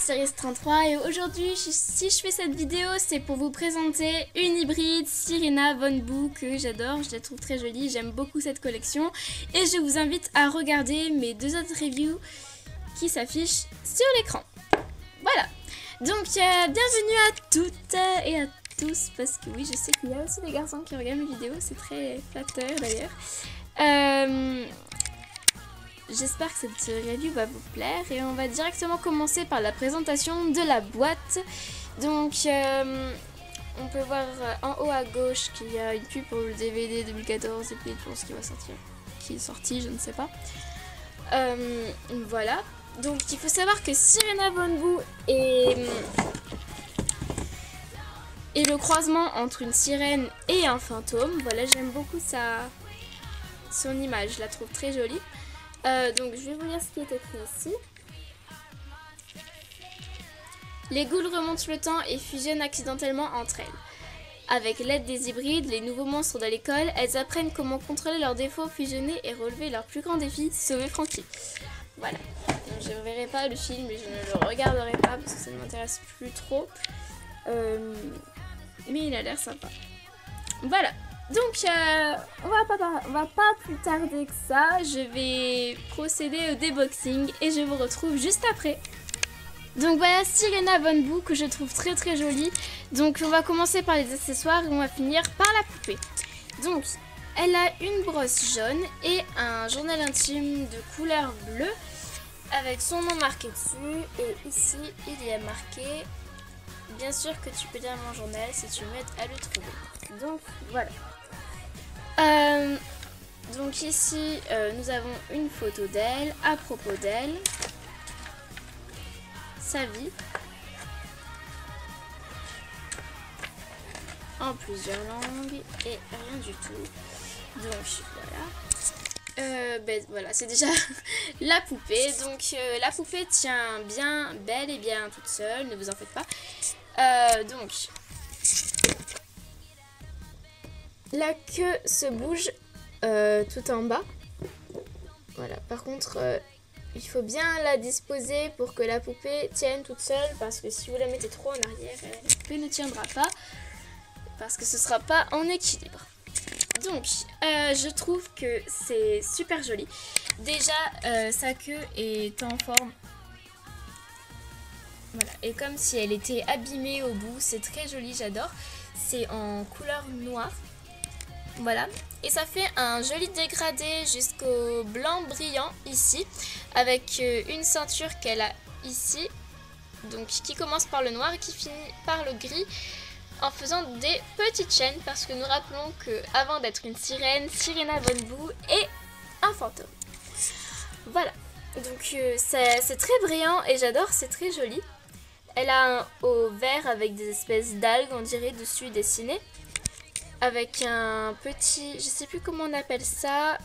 Cerise 33 et aujourd'hui si je fais cette vidéo c'est pour vous présenter une hybride Sirena Von Boo que j'adore, je la trouve très jolie, j'aime beaucoup cette collection et je vous invite à regarder mes deux autres reviews qui s'affichent sur l'écran. Voilà, donc bienvenue à toutes et à tous parce que oui je sais qu'il y a aussi des garçons qui regardent mes vidéos, c'est très flatteur d'ailleurs. J'espère que cette review va vous plaire et on va directement commencer par la présentation de la boîte. Donc on peut voir en haut à gauche qu'il y a une pub pour le DVD 2014 et puis je pense qu'il va sortir, qui est sorti, je ne sais pas. Voilà, donc il faut savoir que Sirena Von Boo est le croisement entre une sirène et un fantôme. Voilà, j'aime beaucoup son image, je la trouve très jolie. Donc je vais vous lire ce qui est écrit ici. Les ghouls remontent le temps et fusionnent accidentellement entre elles. Avec l'aide des hybrides, les nouveaux monstres de l'école, elles apprennent comment contrôler leurs défauts, fusionner et relever leur plus grand défi, sauver Frankie. Voilà. Donc, je ne verrai pas le film et je ne le regarderai pas parce que ça ne m'intéresse plus trop. Mais il a l'air sympa. Voilà. Donc, on va pas plus tarder que ça. Je vais procéder au déboxing et je vous retrouve juste après. Donc voilà Sirena Von Boo que je trouve très très jolie. Donc on va commencer par les accessoires et on va finir par la poupée. Donc elle a une brosse jaune et un journal intime de couleur bleue avec son nom marqué dessus. Et ici il y a marqué, bien sûr que tu peux lire mon journal si tu m'aides à le trouver. Donc voilà. Donc ici nous avons une photo d'elle, à propos d'elle, sa vie, en plusieurs langues et rien du tout. Donc voilà. Voilà, c'est déjà la poupée. Donc la poupée tient bien, bel et bien toute seule, ne vous en faites pas. Donc la queue se bouge tout en bas. Voilà, par contre il faut bien la disposer pour que la poupée tienne toute seule, parce que si vous la mettez trop en arrière, la poupée ne tiendra pas parce que ce sera pas en équilibre. Donc je trouve que c'est super joli. Déjà sa queue est en forme, voilà, et comme si elle était abîmée au bout, c'est très joli, j'adore. C'est en couleur noire. Voilà, et ça fait un joli dégradé jusqu'au blanc brillant ici, avec une ceinture qu'elle a ici, donc qui commence par le noir et qui finit par le gris, en faisant des petites chaînes, parce que nous rappelons que avant d'être une sirène, Sirena Von Boo est un fantôme. Voilà, donc c'est très brillant et j'adore, c'est très joli. Elle a un haut vert avec des espèces d'algues, on dirait, dessus dessinées. Avec un petit, je sais plus comment on appelle ça,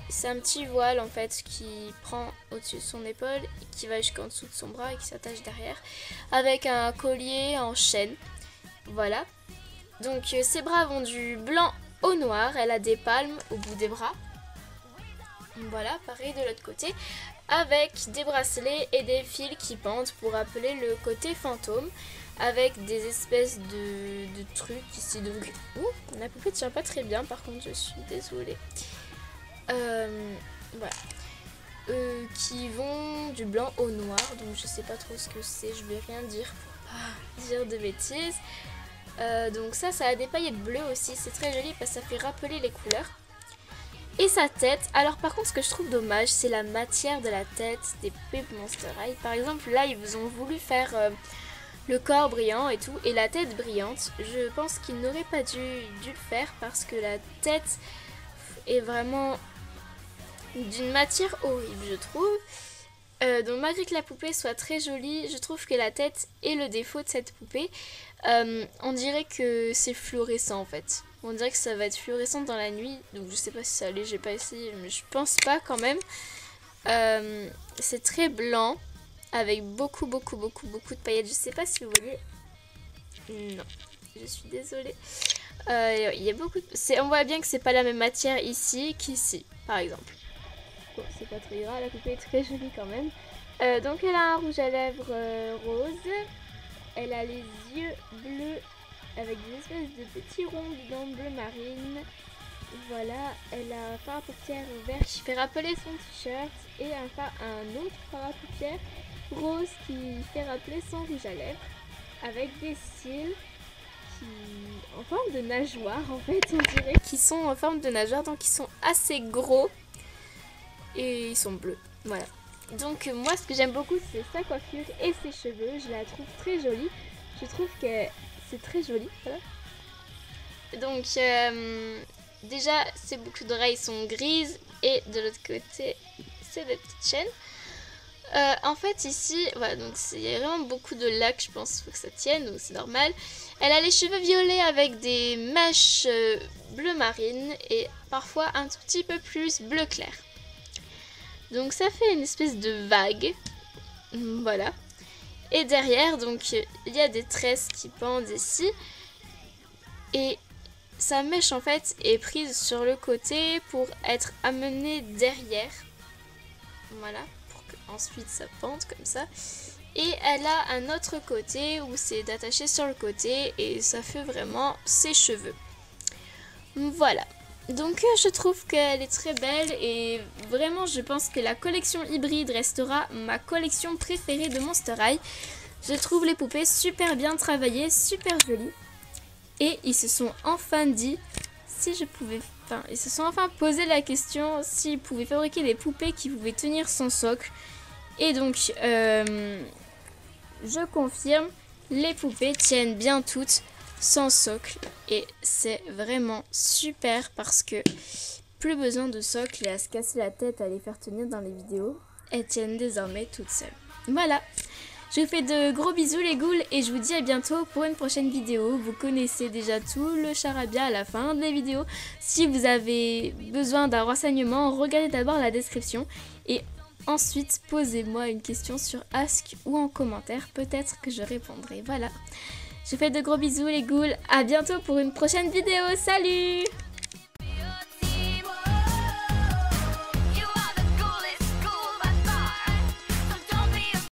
c'est un petit voile en fait qui prend au-dessus de son épaule et qui va jusqu'en dessous de son bras et qui s'attache derrière, avec un collier en chaîne. Voilà, donc ses bras vont du blanc au noir, elle a des palmes au bout des bras. Voilà, pareil de l'autre côté, avec des bracelets et des fils qui pendent pour rappeler le côté fantôme, avec des espèces de trucs ici. Donc, la poupée tient pas très bien, par contre, je suis désolée. Voilà. Qui vont du blanc au noir, donc je sais pas trop ce que c'est, je vais rien dire pour pas dire de bêtises. Donc ça a des paillettes bleues aussi, c'est très joli parce que ça fait rappeler les couleurs. Et sa tête, alors par contre ce que je trouve dommage, c'est la matière de la tête des poupées Monster High. Par exemple là ils ont voulu faire le corps brillant et tout, et la tête brillante. Je pense qu'ils n'auraient pas dû le faire parce que la tête est vraiment d'une matière horrible, je trouve. Donc malgré que la poupée soit très jolie, je trouve que la tête est le défaut de cette poupée. On dirait que c'est fluorescent en fait. On dirait que ça va être fluorescent dans la nuit, donc je sais pas si ça allait, j'ai pas essayé, mais je pense pas quand même. C'est très blanc, avec beaucoup de paillettes. Je sais pas si vous voyez. Non, je suis désolée. Il y a beaucoup on voit bien que c'est pas la même matière ici qu'ici, par exemple. Bon, c'est pas très grave, la poupée est très jolie quand même. Donc elle a un rouge à lèvres rose. Elle a les yeux bleus avec des espèces de petits ronds dedans bleu marine. Voilà, elle a un fard à paupières vert qui fait rappeler son t-shirt et un autre fard à paupières rose qui fait rappeler son rouge à lèvres avec des cils en forme de nageoire en fait, on dirait. Qui sont en forme de nageoire, donc ils sont assez gros et ils sont bleus. Voilà. Donc moi ce que j'aime beaucoup c'est sa coiffure et ses cheveux, je la trouve très jolie. Je trouve que c'est très joli. Voilà. Donc déjà ses boucles d'oreilles sont grises et de l'autre côté c'est des petites chaînes. En fait ici, voilà, donc il y a vraiment beaucoup de lac, je pense, faut que ça tienne, donc c'est normal. Elle a les cheveux violets avec des mèches bleu marine et parfois un tout petit peu plus bleu clair. Donc ça fait une espèce de vague, voilà. Et derrière, donc il y a des tresses qui pendent ici et sa mèche en fait est prise sur le côté pour être amenée derrière, voilà. Ensuite ça pend comme ça et elle a un autre côté où c'est d'attacher sur le côté et ça fait vraiment ses cheveux. Voilà, donc je trouve qu'elle est très belle et vraiment je pense que la collection hybride restera ma collection préférée de Monster High. Je trouve les poupées super bien travaillées, super jolies et ils se sont enfin dit si je pouvais... Enfin, ils se sont enfin posé la question s'ils pouvaient fabriquer des poupées qui pouvaient tenir son socle. Et donc, je confirme, les poupées tiennent bien toutes sans socle. Et c'est vraiment super parce que plus besoin de socle et à se casser la tête à les faire tenir dans les vidéos. Elles tiennent désormais toutes seules. Voilà, je vous fais de gros bisous les ghouls et je vous dis à bientôt pour une prochaine vidéo. Vous connaissez déjà tout le charabia à la fin des vidéos. Si vous avez besoin d'un renseignement, regardez d'abord la description et ensuite, posez-moi une question sur Ask ou en commentaire, peut-être que je répondrai. Voilà, je vous fais de gros bisous les ghouls, à bientôt pour une prochaine vidéo, salut!